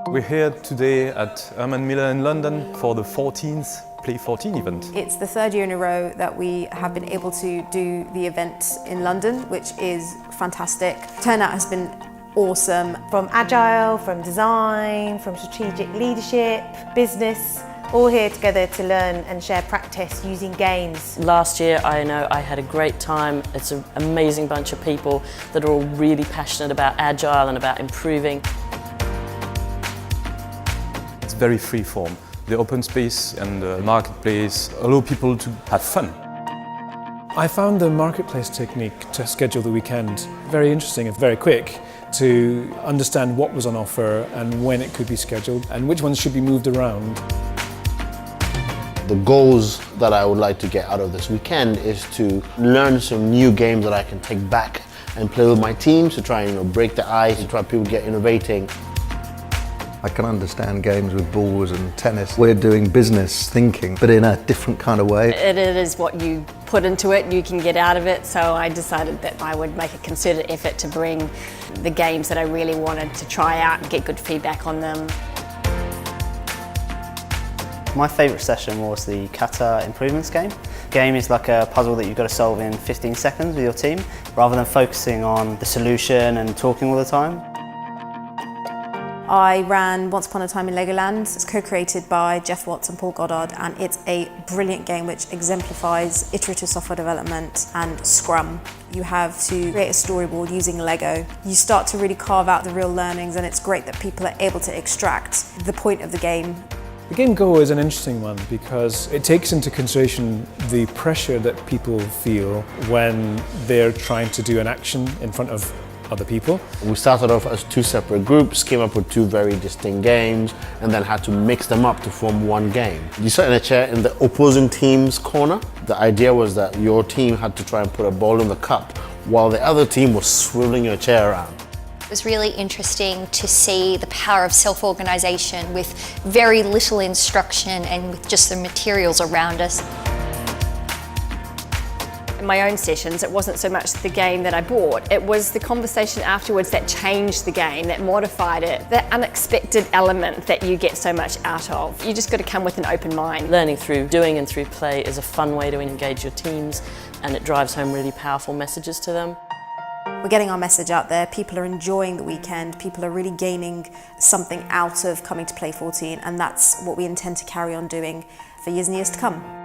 We're here today at Herman Miller in London for the 14th Play 14 event. It's the third year in a row that we have been able to do the event in London, which is fantastic. Turnout has been awesome. From agile, from design, from strategic leadership, business, all here together to learn and share practice using games. Last year, I know I had a great time. It's an amazing bunch of people that are all really passionate about agile and about improving. It's very free form. The open space and the marketplace allow people to have fun. I found the marketplace technique to schedule the weekend very interesting and very quick to understand what was on offer and when it could be scheduled and which ones should be moved around. The goals that I would like to get out of this weekend is to learn some new games that I can take back and play with my teams to try and break the ice, to try people get innovating. I can understand games with balls and tennis. We're doing business thinking, but in a different kind of way. It is what you put into it, you can get out of it, so I decided that I would make a concerted effort to bring the games that I really wanted to try out and get good feedback on them. My favourite session was the Kata improvements game. The game is like a puzzle that you've got to solve in 15 seconds with your team, rather than focusing on the solution and talking all the time. I ran Once Upon a Time in Legoland. It's co-created by Jeff Watts and Paul Goddard, and it's a brilliant game which exemplifies iterative software development and Scrum. You have to create a storyboard using Lego. You start to really carve out the real learnings, and it's great that people are able to extract the point of the game. The game Go is an interesting one because it takes into consideration the pressure that people feel when they're trying to do an action in front of other people. We started off as two separate groups, came up with two very distinct games, and then had to mix them up to form one game. You sat in a chair in the opposing team's corner. The idea was that your team had to try and put a ball in the cup while the other team was swiveling your chair around. It was really interesting to see the power of self-organisation with very little instruction and with just the materials around us. In my own sessions, it wasn't so much the game that I bought, it was the conversation afterwards that changed the game, that modified it, that unexpected element that you get so much out of. You just got to come with an open mind. Learning through doing and through play is a fun way to engage your teams, and it drives home really powerful messages to them. We're getting our message out there, people are enjoying the weekend, people are really gaining something out of coming to Play 14, and that's what we intend to carry on doing for years and years to come.